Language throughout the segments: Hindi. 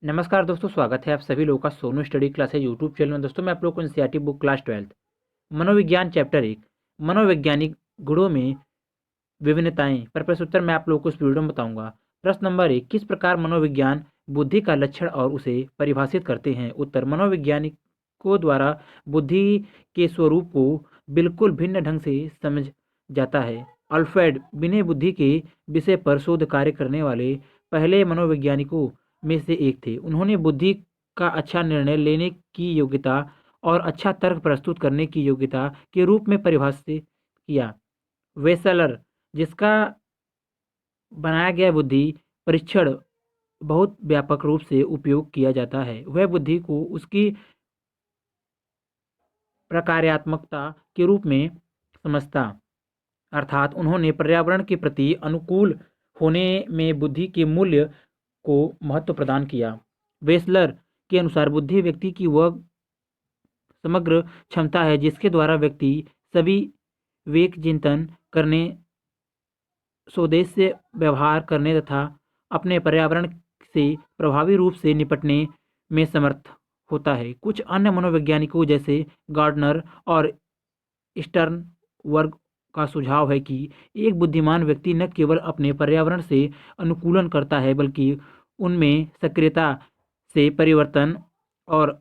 नमस्कार दोस्तों, स्वागत है आप सभी लोगों का सोनू स्टडी क्लास है यूट्यूब चैनल में। दोस्तों मैं आप लोगों को एनसीईआरटी बुक क्लास 12 मनोविज्ञान चैप्टर 1 मनोवैज्ञानिक गुणों में विभिन्नताएं पर प्रश्न उत्तर मैं आप लोगों को इस वीडियो में बताऊंगा। प्रश्न नंबर 1, किस प्रकार मनोविज्ञान बुद्धि का लक्षण और उसे परिभाषित करते हैं? उत्तर, मनोवैज्ञानिकों द्वारा बुद्धि के स्वरूप को बिल्कुल भिन्न ढंग से समझ जाता है। अल्फ्रेड बिने बुद्धि के विषय पर शोध कार्य करने वाले पहले मनोवैज्ञानिकों में से एक थे। उन्होंने बुद्धि का अच्छा निर्णय लेने की योग्यता और अच्छा तर्क प्रस्तुत करने की योग्यता के रूप में परिभाषित किया। वेसलर, जिसका बनाया गया बुद्धि परीक्षण बहुत व्यापक रूप से उपयोग किया जाता है, वह बुद्धि को उसकी प्रकार्यात्मकता के रूप में समझता, अर्थात उन्होंने पर्यावरण के प्रति अनुकूल होने में बुद्धि के मूल्य को महत्व प्रदान किया। वेसलर के अनुसार बुद्धि व्यक्ति की वह समग्र क्षमता है जिसके द्वारा व्यक्ति सभी विवेक चिंतन करने, स्वदेश से व्यवहार करने तथा अपने पर्यावरण से प्रभावी रूप से निपटने में समर्थ होता है। कुछ अन्य मनोवैज्ञानिकों जैसे गार्डनर और स्टर्न वर्ग का सुझाव है कि एक बुद्धिमान व्यक्ति न केवल अपने पर्यावरण से अनुकूलन करता है बल्कि उनमें सक्रियता से परिवर्तन और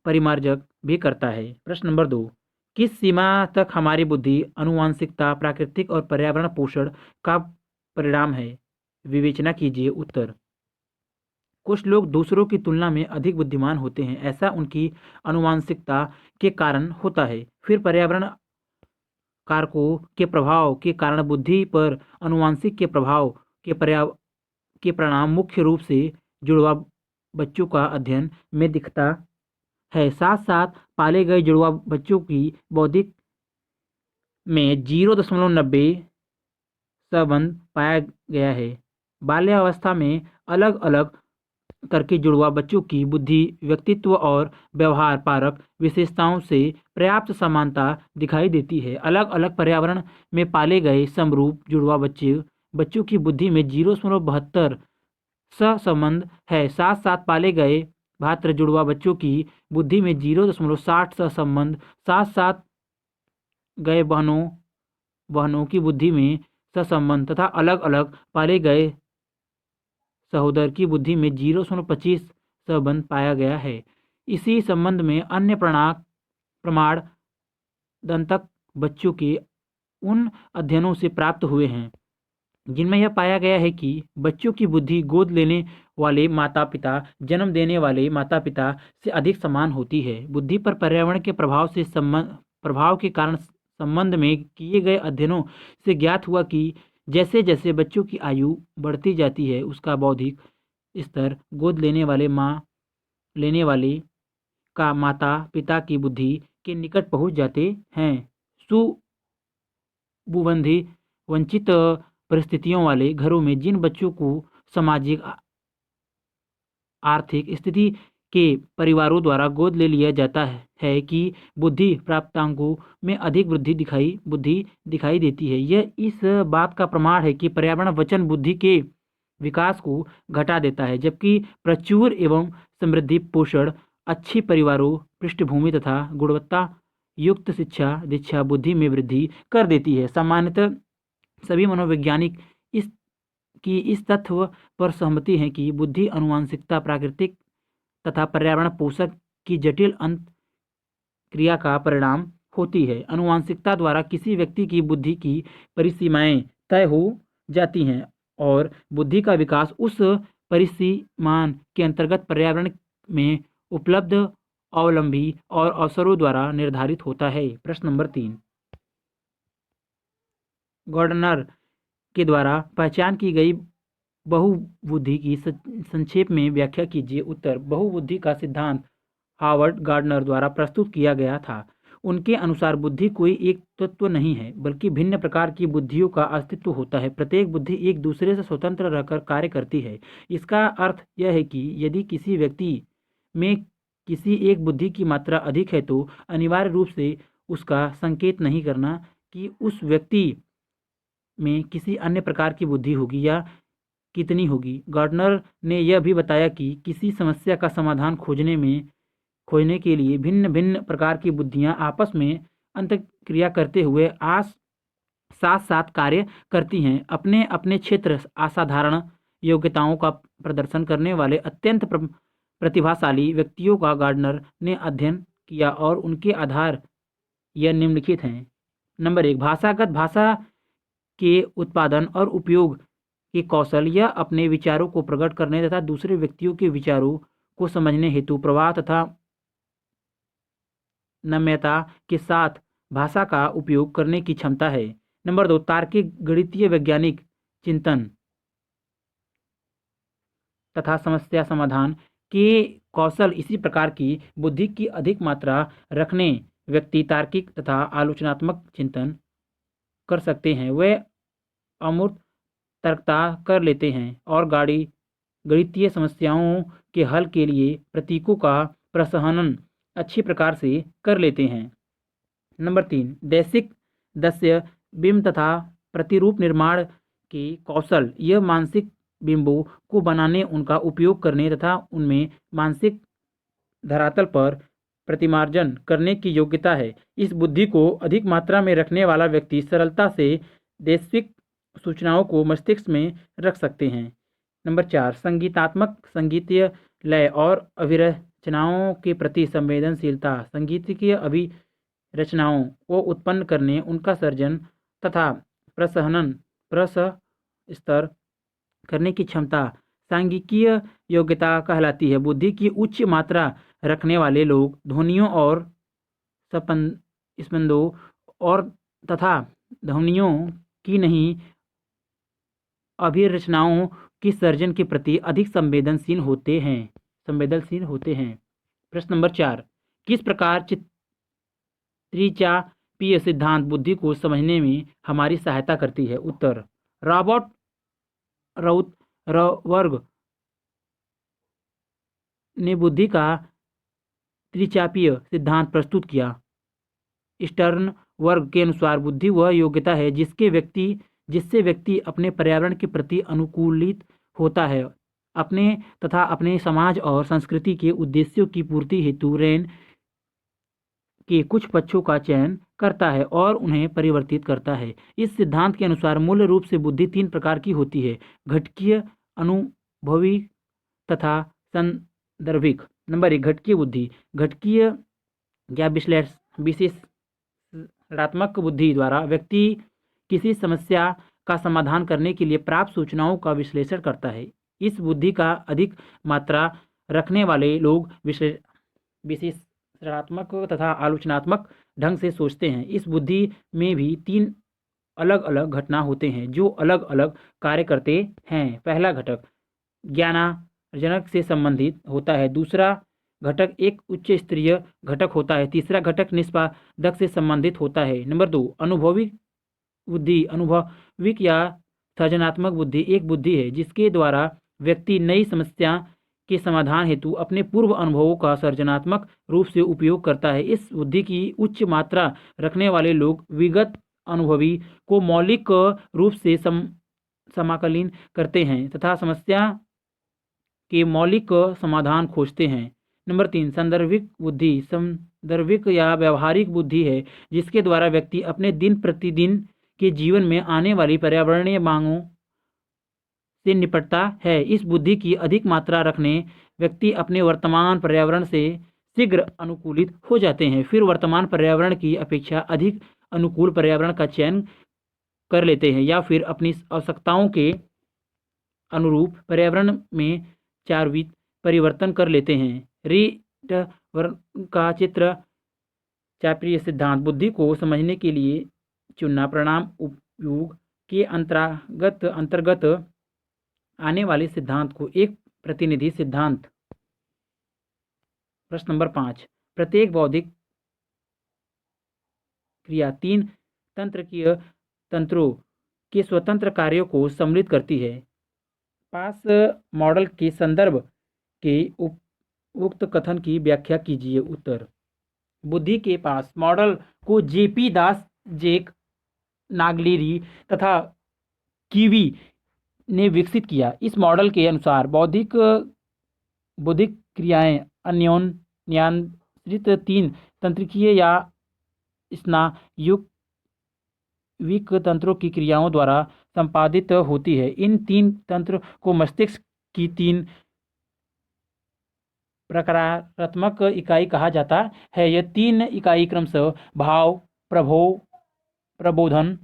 परिमार्जक भी करता है। प्रश्न नंबर 2, किस सीमा तक हमारी बुद्धि आनुवंशिकता, प्राकृतिक और पर्यावरण पोषण का परिणाम है? विवेचना कीजिए। उत्तर, कुछ लोग दूसरों की तुलना में अधिक बुद्धिमान होते हैं। ऐसा उनकी आनुवंशिकता के कारण होता है। फिर पर्यावरण कारकों के प्रभाव के कारण बुद्धि पर आनुवंशिक के प्रभाव के परिणाम मुख्य रूप से जुड़वा बच्चों का अध्ययन में दिखता है। साथ साथ पाले गए जुड़वा बच्चों की बौद्धिक में 0.90 संबंध पाया गया है। बाल्यावस्था में अलग अलग करके जुड़वा बच्चों की बुद्धि, व्यक्तित्व और व्यवहार कारक विशेषताओं से पर्याप्त समानता दिखाई देती है। अलग अलग पर्यावरण में पाले गए समरूप जुड़वा बच्चों की बुद्धि में 0.72 सहसंबंध है। साथ साथ पाले गए भात्र जुड़वा बच्चों की बुद्धि में 0.60 सहसंबंध, साथ साथ गए बहनों की बुद्धि में सहसंबंध तथा अलग अलग पाले गए सहोदर की बुद्धि में 0.25 संबंध पाया गया है। इसी संबंध में अन्य प्रमाण दंतक बच्चों के उन अध्ययनों से प्राप्त हुए हैं जिनमें यह पाया गया है कि बच्चों की बुद्धि गोद लेने वाले माता पिता, जन्म देने वाले माता पिता से अधिक समान होती है। बुद्धि पर पर्यावरण के प्रभाव के कारण संबंध में किए गए अध्ययनों से ज्ञात हुआ कि जैसे जैसे बच्चों की आयु बढ़ती जाती है उसका बौद्धिक स्तर गोद लेने वाले का माता पिता की बुद्धि के निकट पहुंच जाते हैं। सुबुद्धि वंचित परिस्थितियों वाले घरों में जिन बच्चों को सामाजिक आर्थिक स्थिति के परिवारों द्वारा गोद ले लिया जाता है कि बुद्धि प्राप्तांकों में अधिक बुद्धि दिखाई देती है। यह इस बात का प्रमाण है कि पर्यावरण वचन बुद्धि के विकास को घटा देता है, जबकि प्रचुर एवं समृद्धि पोषण, अच्छी परिवारों पृष्ठभूमि तथा गुणवत्ता युक्त शिक्षा दीक्षा बुद्धि में वृद्धि कर देती है। सामान्यतः सभी मनोवैज्ञानिक इस तथ्य पर सहमति हैं कि बुद्धि आनुवंशिकता, प्राकृतिक तथा पर्यावरण पोषक की जटिल अंत क्रिया का परिणाम होती है। आनुवंशिकता द्वारा किसी व्यक्ति की बुद्धि की परिसीमाएं तय हो जाती हैं और बुद्धि का विकास उस परिसीमान के अंतर्गत पर्यावरण में उपलब्ध अवलंबी और अवसरों द्वारा निर्धारित होता है। प्रश्न नंबर 3, गॉर्डनर के द्वारा पहचान की गई बहुबुद्धि की संक्षेप में व्याख्या कीजिए। उत्तर, बहुबुद्धि का सिद्धांत हावर्ड गार्डनर द्वारा प्रस्तुत किया गया था। उनके अनुसार बुद्धि कोई एक तत्व नहीं है बल्कि भिन्न प्रकार की बुद्धियों का अस्तित्व होता है। प्रत्येक बुद्धि एक दूसरे से स्वतंत्र रहकर कार्य करती है। इसका अर्थ यह है कि यदि किसी व्यक्ति में किसी एक बुद्धि की मात्रा अधिक है तो अनिवार्य रूप से उसका संकेत नहीं करना कि उस व्यक्ति में किसी अन्य प्रकार की बुद्धि होगी या कितनी होगी। गार्डनर ने यह भी बताया कि किसी समस्या का समाधान खोजने के लिए भिन्न भिन्न प्रकार की बुद्धियां आपस में अंतःक्रिया करते हुए साथ साथ कार्य करती हैं। अपने अपने क्षेत्र असाधारण योग्यताओं का प्रदर्शन करने वाले अत्यंत प्रतिभाशाली व्यक्तियों का गार्डनर ने अध्ययन किया और उनके आधार यह निम्नलिखित हैं। नंबर 1, भाषागत भाषा के उत्पादन और उपयोग के कौशल। यह अपने विचारों को प्रकट करने तथा दूसरे व्यक्तियों के विचारों को समझने हेतु प्रवाह तथा नम्यता के साथ भाषा का उपयोग करने की क्षमता है। नंबर 2, तार्किक गणितीय वैज्ञानिक चिंतन तथा समस्या समाधान के कौशल। इसी प्रकार की बुद्धि की अधिक मात्रा रखने व्यक्ति तार्किक तथा आलोचनात्मक चिंतन कर सकते हैं। वे अमूर्त तर्कता कर लेते हैं और गणितीय समस्याओं के हल के लिए प्रतीकों का प्रसहनन अच्छी प्रकार से कर लेते हैं। नंबर 3, दैसिक दस्य बिंब तथा प्रतिरूप निर्माण के कौशल। यह मानसिक बिंबों को बनाने, उनका उपयोग करने तथा उनमें मानसिक धरातल पर प्रतिमार्जन करने की योग्यता है। इस बुद्धि को अधिक मात्रा में रखने वाला व्यक्ति सरलता से दैसिक सूचनाओं को मस्तिष्क में रख सकते हैं। नंबर 4, संगीतात्मक संगीतीय लय और अभिरचनाओं के प्रति संवेदनशीलता। संगीतीय अभिरचनाओं को उत्पन्न करने, उनका सर्जन तथा प्रसस्तर करने की क्षमता सांगीकीय योग्यता कहलाती है। बुद्धि की उच्च मात्रा रखने वाले लोग ध्वनियों और स्पंदों और तथा ध्वनियों की नहीं अभिरचनाओं की सर्जन के प्रति अधिक संवेदनशील होते हैं। प्रश्न नंबर 4, किस प्रकार त्रिचापीय सिद्धांत बुद्धि को समझने में हमारी सहायता करती है। उत्तर, रॉबर्ट राउथरबर्ग ने बुद्धि का त्रिचापीय सिद्धांत प्रस्तुत किया। स्टर्नबर्ग के अनुसार बुद्धि वह योग्यता है जिससे व्यक्ति अपने पर्यावरण के प्रति अनुकूलित होता है, अपने तथा अपने समाज और संस्कृति के उद्देश्यों की पूर्ति हेतु रैन के कुछ पक्षों का चयन करता है और उन्हें परिवर्तित करता है। इस सिद्धांत के अनुसार मूल रूप से बुद्धि 3 प्रकार की होती है: घटकीय, अनुभवी तथा संदर्भिक। नंबर 1, घटकीय बुद्धि। घटकीय या विश्लेषणात्मक बुद्धि द्वारा व्यक्ति किसी समस्या का समाधान करने के लिए प्राप्त सूचनाओं का विश्लेषण करता है। इस बुद्धि का अधिक मात्रा रखने वाले लोग विश्लेषणात्मक तथा आलोचनात्मक ढंग से सोचते हैं। इस बुद्धि में भी 3 अलग अलग घटना होते हैं जो अलग अलग कार्य करते हैं। पहला घटक ज्ञानार्जन से संबंधित होता है, दूसरा घटक एक उच्च स्तरीय घटक होता है, तीसरा घटक निष्पादक से संबंधित होता है। नंबर 2, अनुभवी बुद्धि। अनुभविक या सृजनात्मक बुद्धि एक बुद्धि है जिसके द्वारा व्यक्ति नई समस्या के समाधान हेतु अपने पूर्व अनुभवों का सृजनात्मक रूप से उपयोग करता है। इस बुद्धि की उच्च मात्रा रखने वाले लोग विगत अनुभवी को मौलिक रूप से समाकलित करते हैं तथा समस्या के मौलिक समाधान खोजते हैं। नंबर 3, संदर्भिक बुद्धि। संदर्भिक या व्यवहारिक बुद्धि है जिसके द्वारा व्यक्ति अपने दिन प्रतिदिन के जीवन में आने वाली पर्यावरणीय मांगों से निपटता है। इस बुद्धि की अधिक मात्रा रखने व्यक्ति अपने वर्तमान पर्यावरण से शीघ्र अनुकूलित हो जाते हैं, फिर वर्तमान पर्यावरण की अपेक्षा अधिक अनुकूल पर्यावरण का चयन कर लेते हैं या फिर अपनी आवश्यकताओं के अनुरूप पर्यावरण में चार्विक परिवर्तन कर लेते हैं। रीटवर्क का त्रिचापीय सिद्धांत बुद्धि को समझने के लिए चुनना परिणाम उपयोग के अंतर्गत आने वाले सिद्धांत को एक प्रतिनिधि सिद्धांत। प्रश्न नंबर 5, प्रत्येक बौद्धिक क्रिया 3 तंत्रिकीय तंत्रों के स्वतंत्र कार्यों को सम्मिलित करती है। पास मॉडल के संदर्भ के उक्त कथन की व्याख्या कीजिए। उत्तर, बुद्धि के पास मॉडल को जेपी दास, जेक नागलेरी तथा कीवी ने विकसित किया। इस मॉडल के अनुसार बौद्धिक क्रियाएं अन्योन्याश्रित तीन तंत्रिकीय या स्नायुविक तंत्रों की क्रियाओं द्वारा संपादित होती है। इन तीन तंत्र को मस्तिष्क की तीन प्रकारात्मक इकाई कहा जाता है। यह तीन इकाई क्रमशः भाव, प्रबोधन,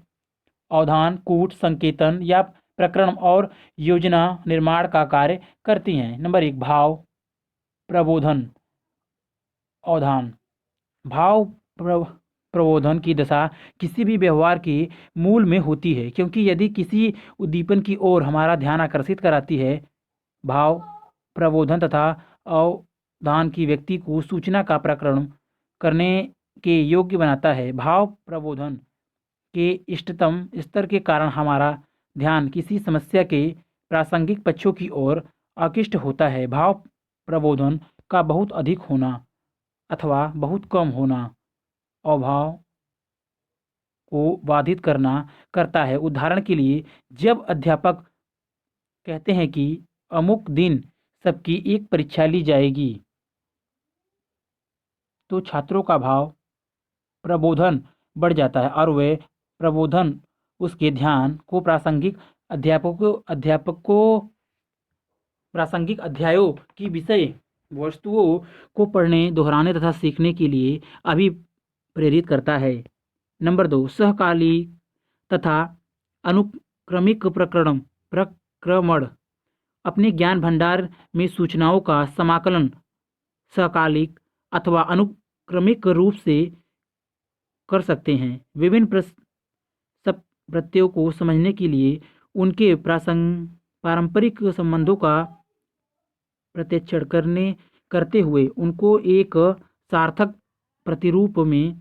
अवधान, कूट, संकेतन या प्रकरण और योजना निर्माण का कार्य करती हैं। नंबर 1, भाव, प्रबोधन, अवधान। भाव प्रबोधन की दशा किसी भी व्यवहार के मूल में होती है, क्योंकि यदि किसी उद्दीपन की ओर हमारा ध्यान आकर्षित कराती है। भाव प्रबोधन तथा अवधान की व्यक्ति को सूचना का प्रकरण करने के योग्य बनाता है। भाव प्रबोधन के इष्टतम स्तर के कारण हमारा ध्यान किसी समस्या के प्रासंगिक पक्षों की ओर आकृष्ट होता है। भाव प्रबोधन का बहुत अधिक होना अथवा बहुत कम होना अभाव को बाधित करता है। उदाहरण के लिए, जब अध्यापक कहते हैं कि अमुक दिन सबकी एक परीक्षा ली जाएगी, तो छात्रों का भाव प्रबोधन बढ़ जाता है और वे प्रबोधन उसके ध्यान को प्रासंगिक अध्यायों की विषय वस्तुओं को पढ़ने, दोहराने तथा सीखने के लिए अभिप्रेरित करता है। नंबर 2, सहकालिक तथा अनुक्रमिक प्रक्रमण। अपने ज्ञान भंडार में सूचनाओं का समाकलन सहकालिक अथवा अनुक्रमिक रूप से कर सकते हैं। विभिन्न प्रत्ययों को समझने के लिए उनके पारंपरिक संबंधों का प्रत्यक्षण करते हुए उनको एक सार्थक प्रतिरूप में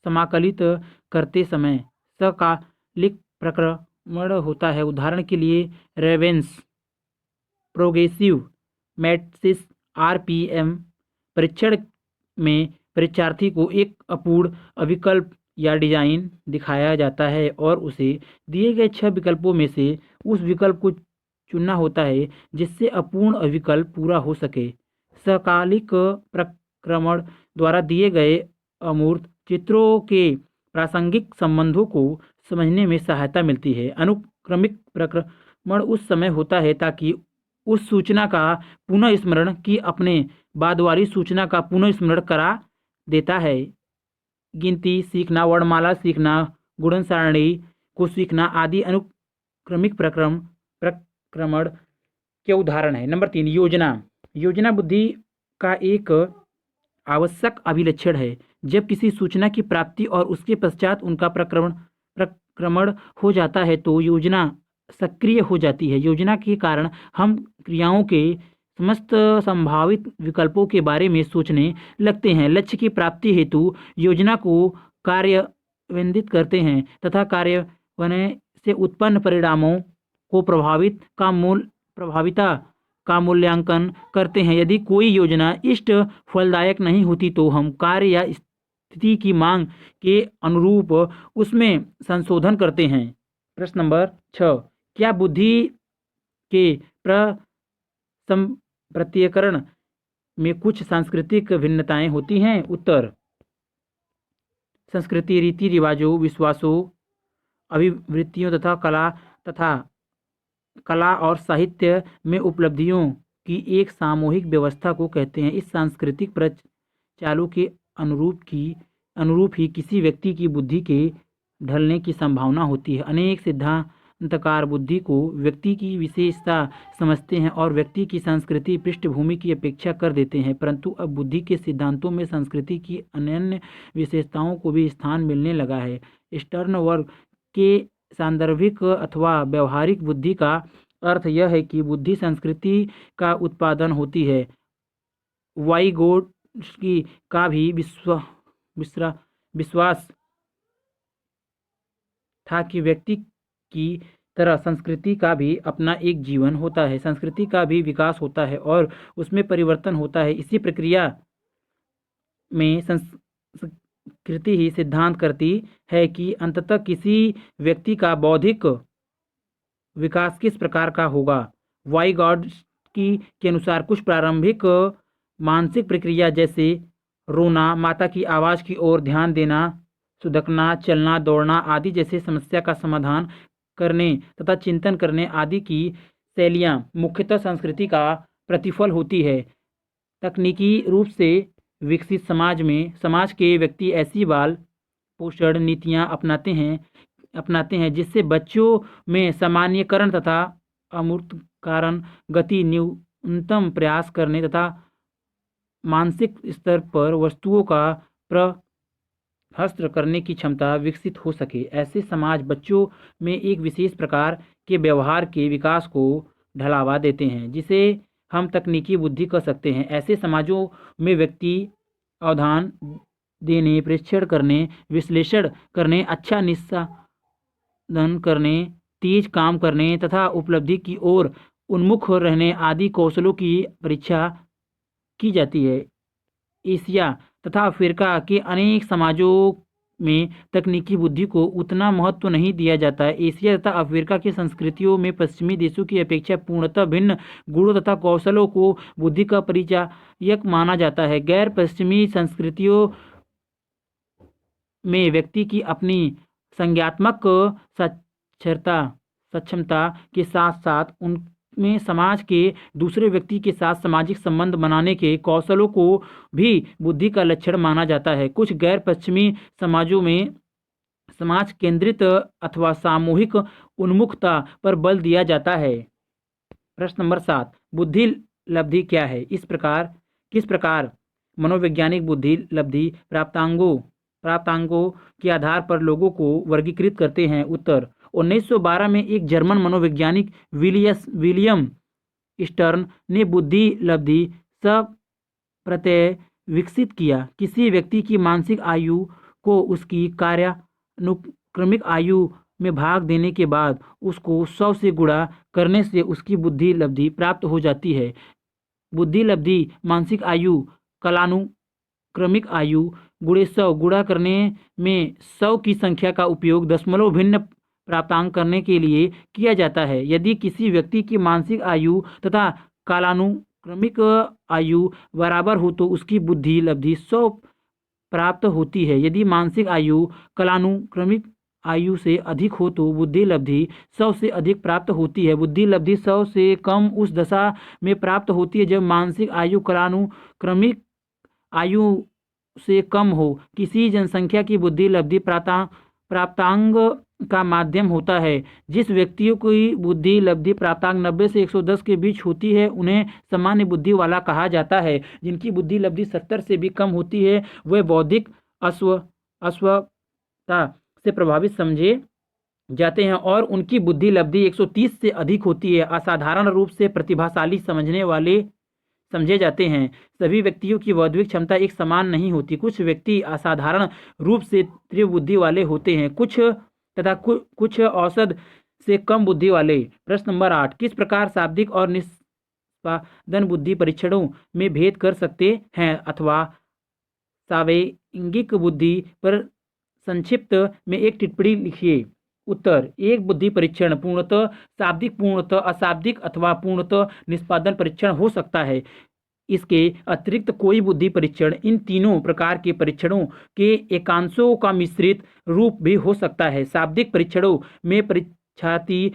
समाकलित करते समय सहकालिक प्रक्रमण होता है। उदाहरण के लिए, रेवेन्स प्रोग्रेसिव मैट्रिक्स RPM परीक्षण में परीक्षार्थी को एक अपूर्ण अभिकल्प या डिजाइन दिखाया जाता है और उसे दिए गए 6 विकल्पों में से उस विकल्प को चुनना होता है जिससे अपूर्ण अभिकल्प पूरा हो सके। सहकालिक प्रक्रमण द्वारा दिए गए अमूर्त चित्रों के प्रासंगिक संबंधों को समझने में सहायता मिलती है। अनुक्रमिक प्रक्रमण उस समय होता है ताकि उस सूचना का पुनः स्मरण की अपने बाद वाली सूचना का पुनः स्मरण करा देता है। गिनती सीखना, वर्णमाला सीखना, गुणन सारणी को सीखना आदि अनुक्रमिक प्रक्रमण के उदाहरण है। नंबर 3, योजना बुद्धि का एक आवश्यक अभिलक्षण है। जब किसी सूचना की प्राप्ति और उसके पश्चात उनका प्रक्रमण हो जाता है तो योजना सक्रिय हो जाती है। योजना के कारण हम क्रियाओं के समस्त संभावित विकल्पों के बारे में सोचने लगते हैं, लक्ष्य की प्राप्ति हेतु योजना को कार्यान्वित करते हैं तथा कार्यान्वयन से उत्पन्न परिणामों को प्रभाविता का मूल्यांकन करते हैं। यदि कोई योजना इष्ट फलदायक नहीं होती तो हम कार्य या स्थिति की मांग के अनुरूप उसमें संशोधन करते हैं। प्रश्न नंबर 6, क्या बुद्धि के प्रत्ययकरण में कुछ सांस्कृतिक भिन्नताएं होती हैं? उत्तर, संस्कृति रीति रिवाजों, विश्वासों, अभिवृत्तियों तथा कला और साहित्य में उपलब्धियों की एक सामूहिक व्यवस्था को कहते हैं। इस सांस्कृतिक प्रचालों के अनुरूप ही किसी व्यक्ति की बुद्धि के ढलने की संभावना होती है। अनेक सिद्धांतकार बुद्धि को व्यक्ति की विशेषता समझते हैं और व्यक्ति की सांस्कृतिक पृष्ठभूमि की अपेक्षा कर देते हैं, परंतु अब बुद्धि के सिद्धांतों में संस्कृति की अनन्य विशेषताओं को भी स्थान मिलने लगा है। स्टर्नबर्ग के सांदर्भिक अथवा व्यवहारिक बुद्धि का अर्थ यह है कि बुद्धि संस्कृति का उत्पादन होती है। वाइगोट्स्की का भी विश्वास था कि व्यक्ति की तरह संस्कृति का भी अपना एक जीवन होता है, संस्कृति का भी विकास होता है और उसमें परिवर्तन होता है। इसी प्रक्रिया में संस्कृति ही सिद्धांत करती है कि अंततः किसी व्यक्ति का बौद्धिक विकास किस प्रकार का होगा? वाइगॉट्स्की के अनुसार कुछ प्रारंभिक मानसिक प्रक्रिया जैसे रोना, माता की आवाज़ की ओर ध्यान देना, सुधकना, चलना, दौड़ना आदि जैसे समस्या का समाधान करने तथा चिंतन करने आदि की शैलियाँ मुख्यतः संस्कृति का प्रतिफल होती है। तकनीकी रूप से विकसित समाज में समाज के व्यक्ति ऐसी बाल पोषण नीतियाँ अपनाते हैं जिससे बच्चों में सामान्यकरण तथा अमूर्तकरण गति न्यूनतम प्रयास करने तथा मानसिक स्तर पर वस्तुओं का प्रहस्त्र करने की क्षमता विकसित हो सके। ऐसे समाज बच्चों में एक विशेष प्रकार के व्यवहार के विकास को ढलावा देते हैं जिसे हम तकनीकी बुद्धि कह सकते हैं। ऐसे समाजों में व्यक्ति अवधान देने, प्रेक्षण करने, विश्लेषण करने, अच्छा निस्साधन करने, तेज काम करने तथा उपलब्धि की ओर उन्मुख रहने आदि कौशलों की परीक्षा की जाती है। एशिया तथा अफ्रीका के अनेक समाजों में तकनीकी बुद्धि को उतना महत्व नहीं दिया जाता है। एशिया तथा अफ्रीका की संस्कृतियों में पश्चिमी देशों की अपेक्षा पूर्णतः भिन्न गुणों तथा कौशलों को बुद्धि का परिचायक माना जाता है। गैर पश्चिमी संस्कृतियों में व्यक्ति की अपनी संज्ञानात्मक सक्षमता के साथ साथ उनमें समाज के दूसरे व्यक्ति के साथ सामाजिक संबंध बनाने के कौशलों को भी बुद्धि का लक्षण माना जाता है। कुछ गैर पश्चिमी समाजों में समाज केंद्रित अथवा सामूहिक उन्मुखता पर बल दिया जाता है। प्रश्न नंबर 7, बुद्धि लब्धि क्या है? किस प्रकार मनोवैज्ञानिक बुद्धि लब्धि प्राप्तांगों के आधार पर लोगों को वर्गीकृत करते हैं? उत्तर, 1912 में एक जर्मन मनोवैज्ञानिक विलियम स्टर्न ने बुद्धि लब्धि प्रत्यय विकसित किया। किसी व्यक्ति की मानसिक आयु को उसकी कार्यानुक्रमिक आयु में भाग देने के बाद उसको 100 से गुणा करने से उसकी बुद्धि लब्धि प्राप्त हो जाती है। बुद्धि लब्धि मानसिक आयु कालानुक्रमिक आयु गुणे 100 गुणा करने में 100 की संख्या का उपयोग दशमलव भिन्न प्राप्तांक करने के लिए किया जाता है। यदि किसी व्यक्ति की मानसिक आयु तथा कालानुक्रमिक आयु बराबर हो तो उसकी बुद्धि लब्धि 100 प्राप्त होती है। यदि मानसिक आयु कालानुक्रमिक आयु से अधिक हो तो बुद्धि लब्धि 100 से अधिक प्राप्त होती है। बुद्धि लब्धि 100 से कम उस दशा में प्राप्त होती है जब मानसिक आयु कालानुक्रमिक आयु से कम हो। किसी जनसंख्या की बुद्धि लब्धि प्राप्तांक का माध्यम होता है। जिस व्यक्तियों की बुद्धि लब्धि प्राप्तांक 90 से 110 के बीच होती है उन्हें सामान्य बुद्धि वाला कहा जाता है। जिनकी बुद्धि लब्धि 70 से भी कम होती है वे बौद्धिक अस्वस्थता से प्रभावित समझे जाते हैं और उनकी बुद्धि लब्धि 130 से अधिक होती है असाधारण रूप से प्रतिभाशाली समझने वाले समझे जाते हैं। सभी व्यक्तियों की बौद्धिक क्षमता एक समान नहीं होती। कुछ व्यक्ति असाधारण रूप से तीव्र बुद्धि वाले होते हैं, कुछ औसत से कम बुद्धि वाले। प्रश्न नंबर 8, किस प्रकार शाब्दिक और निष्पादन बुद्धि परीक्षणों में भेद कर सकते हैं अथवा सावैयिक बुद्धि पर संक्षिप्त में एक टिप्पणी लिखिए। उत्तर, एक बुद्धि परीक्षण पूर्णतः शाब्दिक, पूर्णतः अशाब्दिक अथवा पूर्णतः निष्पादन परीक्षण हो सकता है। इसके अतिरिक्त कोई बुद्धि परीक्षण इन तीनों प्रकार के परीक्षणों के एकांशों का मिश्रित रूप भी हो सकता है। शाब्दिक परीक्षणों में परीक्षार्थी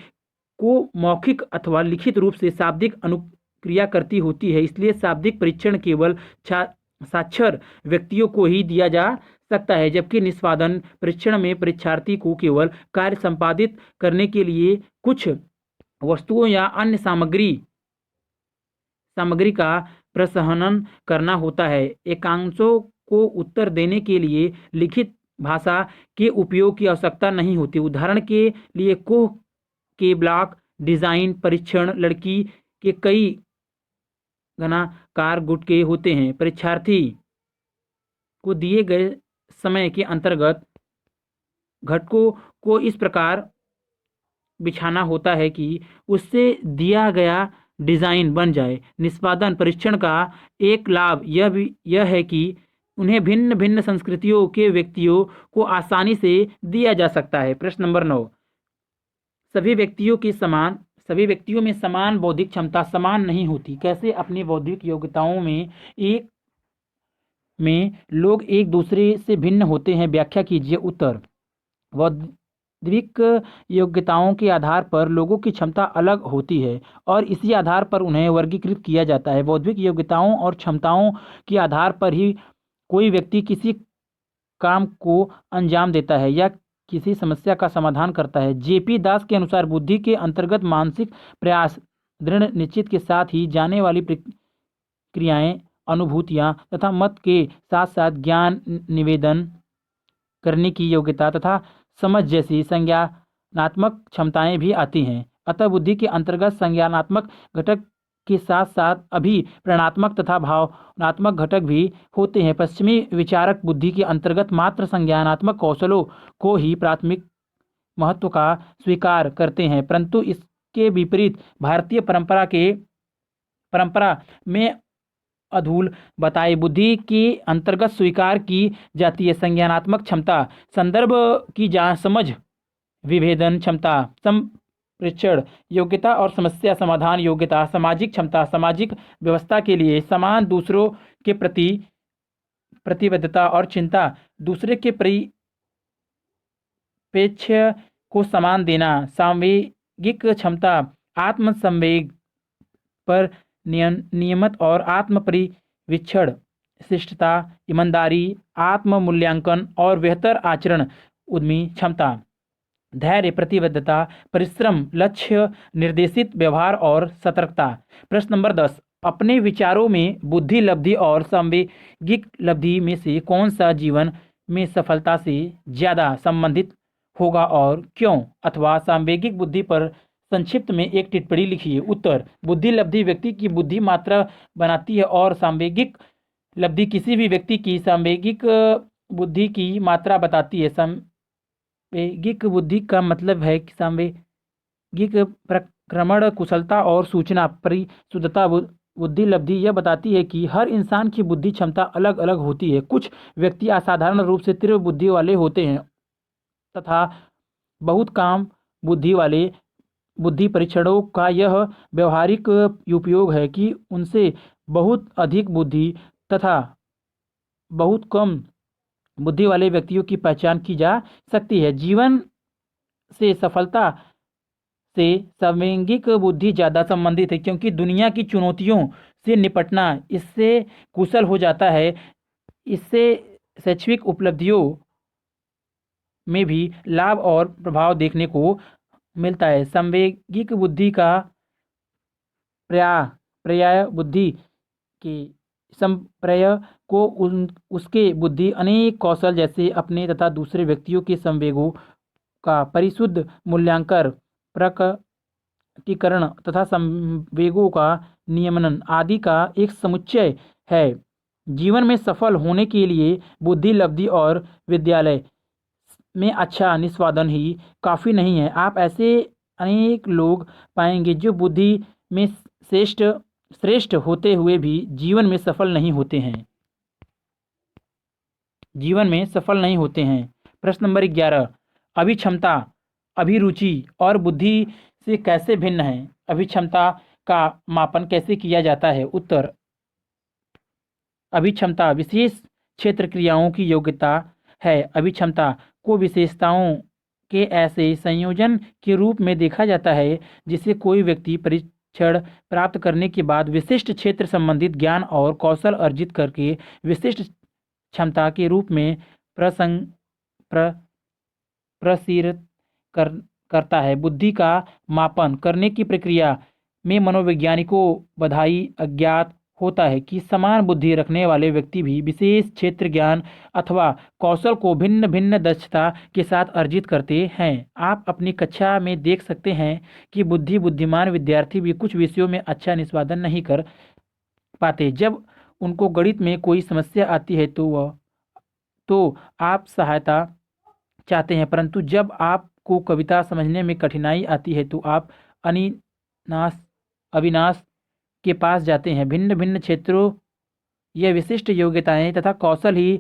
को मौखिक अथवा लिखित रूप से शाब्दिक अनुक्रिया करती होती है, इसलिए शाब्दिक परीक्षण केवल साक्षर व्यक्तियों को ही दिया जा सकता है, जबकि निष्पादन परीक्षण में परीक्षार्थी को केवल कार्य संपादित करने के लिए कुछ वस्तुओं या अन्य सामग्री का प्रसहन करना होता है। एकांशों को उत्तर देने के लिए लिखित भाषा के उपयोग की आवश्यकता नहीं होती। उदाहरण के लिए कोह के ब्लॉक डिजाइन परीक्षण लड़की के कई घनाकार गुटके होते हैं। परीक्षार्थी को दिए गए समय के अंतर्गत घटकों को इस प्रकार बिछाना होता है कि उससे दिया गया डिजाइन बन जाए। निष्पादन परीक्षण का एक लाभ यह है कि उन्हें भिन्न भिन्न संस्कृतियों के व्यक्तियों को आसानी से दिया जा सकता है। प्रश्न नंबर 9, सभी व्यक्तियों में समान बौद्धिक क्षमता समान नहीं होती। कैसे अपनी बौद्धिक योग्यताओं में लोग एक दूसरे से भिन्न होते हैं, व्याख्या कीजिए। उत्तर, बौद्धिक योग्यताओं के आधार पर लोगों की क्षमता अलग होती है और इसी आधार पर उन्हें वर्गीकृत किया जाता है। बौद्धिक योग्यताओं और क्षमताओं के आधार पर ही कोई व्यक्ति किसी काम को अंजाम देता है या किसी समस्या का समाधान करता है। जेपी दास के अनुसार बुद्धि के अंतर्गत मानसिक प्रयास, दृढ़ निश्चित के साथ ही जाने वाली क्रियाएं, अनुभूतियां तथा मत के साथ साथ ज्ञान निवेदन करने की योग्यता तथा समझ जैसी संज्ञानात्मक क्षमताएं भी आती हैं। अतः बुद्धि के अंतर्गत संज्ञानात्मक घटक के साथ साथ अभिप्राणात्मक तथा भावनात्मक घटक भी होते हैं। पश्चिमी विचारक बुद्धि के अंतर्गत मात्र संज्ञानात्मक कौशलों को ही प्राथमिक महत्व का स्वीकार करते हैं, परंतु इसके विपरीत भारतीय परंपरा में अधूल बताई बुद्धि के अंतर्गत स्वीकार की जाती है संज्ञानात्मक क्षमता, संदर्भ की समझ, विभेदन क्षमता, संप्रेषण योग्यता और समस्या समाधान योग्यता, सामाजिक क्षमता, सामाजिक व्यवस्था के लिए समान, दूसरों के प्रति प्रतिबद्धता और चिंता, दूसरे के परिप्रेक्ष्य को समान देना, सांवेगिक क्षमता, आत्मसंवेग पर नियमित और आत्म परिवीक्षण, शिष्टता, ईमानदारी, आत्म मूल्यांकन और बेहतर आचरण, उद्यमी क्षमता, धैर्य, प्रतिबद्धता, परिश्रम, लक्ष्य निर्देशित व्यवहार और सतर्कता। प्रश्न नंबर 10, अपने विचारों में बुद्धि लब्धि और सांवेगिक लब्धि में से कौन सा जीवन में सफलता से ज्यादा संबंधित होगा और क्यों? अथवा सांवेगिक बुद्धि पर संक्षिप्त में एक टिप्पणी लिखिए। उत्तर, बुद्धि लब्धि व्यक्ति की बुद्धि मात्रा बनाती है और सांवेगिक लब्धि किसी भी व्यक्ति की सांवेगिक बुद्धि की मात्रा बताती है। सांवेगिक बुद्धि का मतलब है कि सांवेगिक प्रक्रमण, कुशलता और सूचना परिशुद्धता। बुद्धि लब्धि यह बताती है कि हर इंसान की बुद्धि क्षमता अलग अलग होती है। कुछ व्यक्ति असाधारण रूप से तीव्र बुद्धि वाले होते हैं तथा बहुत कम बुद्धि वाले। बुद्धि परीक्षणों का यह व्यवहारिक उपयोग है कि उनसे बहुत अधिक बुद्धि तथा बहुत कम बुद्धि वाले व्यक्तियों की पहचान की जा सकती है। जीवन से सफलता से सांवेगिक बुद्धि ज़्यादा संबंधित है क्योंकि दुनिया की चुनौतियों से निपटना इससे कुशल हो जाता है। इससे शैक्षिक उपलब्धियों में भी लाभ और प्रभाव देखने को मिलता है। सांवेगिक बुद्धि का पर्याय बुद्धि के संपर्य को उसके बुद्धि अनेक कौशल जैसे अपने तथा दूसरे व्यक्तियों के संवेगों का परिशुद्ध मूल्यांकन, प्रकटीकरण तथा संवेगों का नियमन आदि का एक समुच्चय है। जीवन में सफल होने के लिए बुद्धि लब्धि और विद्यालय में अच्छा निष्पादन ही काफ़ी नहीं है। आप ऐसे अनेक लोग पाएंगे जो बुद्धि में श्रेष्ठ होते हुए भी जीवन में सफल नहीं होते हैं। प्रश्न नंबर 11, अभिक्षमता, अभिरुचि और बुद्धि से कैसे भिन्न है? अभिक्षमता का मापन कैसे किया जाता है? उत्तर, अभिक्षमता विशेष क्षेत्र क्रियाओं की योग्यता है। अभिक्षमता को विशेषताओं के ऐसे संयोजन के रूप में देखा जाता है जिसे कोई व्यक्ति परीक्षण प्राप्त करने के बाद विशिष्ट क्षेत्र संबंधित ज्ञान और कौशल अर्जित करके विशिष्ट क्षमता के रूप में प्रसारित करता है। बुद्धि का मापन करने की प्रक्रिया में मनोवैज्ञानिकों बधाई अज्ञात होता है कि समान बुद्धि रखने वाले व्यक्ति भी विशेष क्षेत्र ज्ञान अथवा कौशल को भिन्न भिन्न दक्षता के साथ अर्जित करते हैं। आप अपनी कक्षा में देख सकते हैं कि बुद्धिमान विद्यार्थी भी कुछ विषयों में अच्छा निष्पादन नहीं कर पाते। जब उनको गणित में कोई समस्या आती है तो आप सहायता चाहते हैं, परंतु जब आपको कविता समझने में कठिनाई आती है तो आप अविनाश के पास जाते हैं। भिन्न भिन्न क्षेत्रों यह विशिष्ट योग्यताएं तथा कौशल ही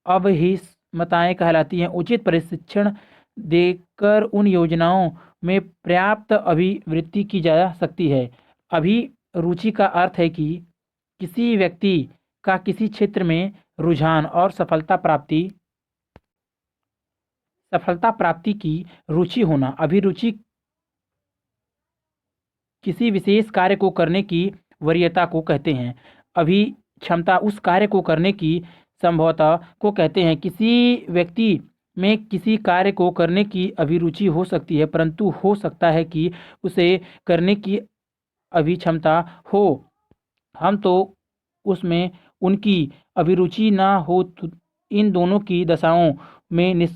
अवहिष्मताएं कहलाती हैं। उचित प्रशिक्षण देकर उन योजनाओं में पर्याप्त अभिवृद्धि की जा सकती है। अभिरुचि का अर्थ है कि किसी व्यक्ति का किसी क्षेत्र में रुझान और सफलता प्राप्ति की रुचि होना। अभिरुचि किसी विशेष कार्य को करने की वरीयता को कहते हैं। अभिक्षमता उस कार्य को करने की संभवता को कहते हैं। किसी व्यक्ति में किसी कार्य को करने की अभिरुचि हो सकती है, परंतु हो सकता है कि उसे करने की अभिक्षमता हो, हम तो उसमें उनकी अभिरुचि ना हो। तो इन दोनों की दशाओं में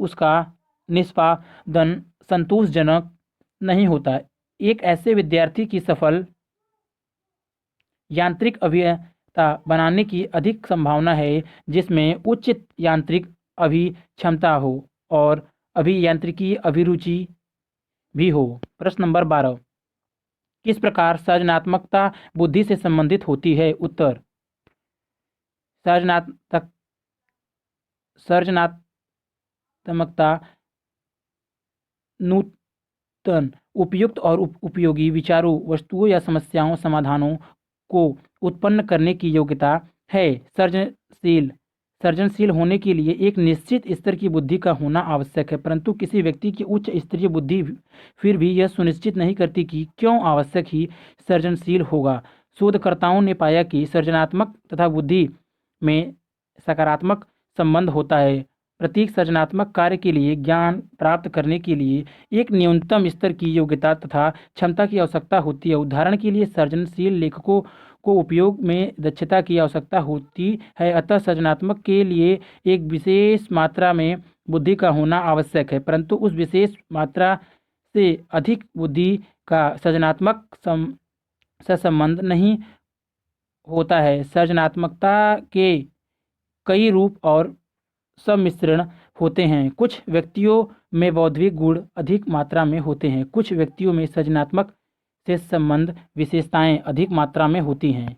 उसका निष्पादन संतोषजनक नहीं होता। एक ऐसे विद्यार्थी की सफल यांत्रिक अभियंता बनाने की अधिक संभावना है जिसमें उच्च यांत्रिक अभिक्षमता हो और अभियांत्रिकी अभिरुचि भी हो। प्रश्न नंबर 12, किस प्रकार सृजनात्मकता बुद्धि से संबंधित होती है? उत्तर, सृजनात्मकता नूतन, उपयुक्त और उपयोगी विचारों, वस्तुओं या समस्याओं समाधानों को उत्पन्न करने की योग्यता है। सृजनशील होने के लिए एक निश्चित स्तर की बुद्धि का होना आवश्यक है, परंतु किसी व्यक्ति की उच्च स्तरीय बुद्धि फिर भी यह सुनिश्चित नहीं करती कि क्यों आवश्यक ही सृजनशील होगा। शोधकर्ताओं ने पाया कि सृजनात्मक तथा बुद्धि में सकारात्मक संबंध होता है। प्रत्येक सृजनात्मक कार्य के लिए ज्ञान प्राप्त करने के लिए एक न्यूनतम स्तर की योग्यता तथा क्षमता की आवश्यकता होती है। उदाहरण के लिए सृजनशील लेखकों को उपयोग में दक्षता की आवश्यकता होती है, अतः सृजनात्मक के लिए एक विशेष मात्रा में बुद्धि का होना आवश्यक है, परंतु उस विशेष मात्रा से अधिक बुद्धि का सृजनात्मक से संबंध नहीं होता है। सृजनात्मकता के कई रूप और सम्मिश्रण होते हैं। कुछ व्यक्तियों में बौद्धिक गुण अधिक मात्रा में होते हैं, कुछ व्यक्तियों में सृजनात्मक से संबंध विशेषताएं अधिक मात्रा में होती हैं।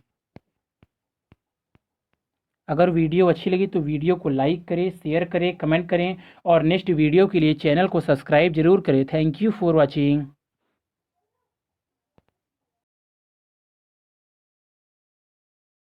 अगर वीडियो अच्छी लगी तो वीडियो को लाइक करें, शेयर करें, कमेंट करें और नेक्स्ट वीडियो के लिए चैनल को सब्सक्राइब जरूर करें। Thank you for watching.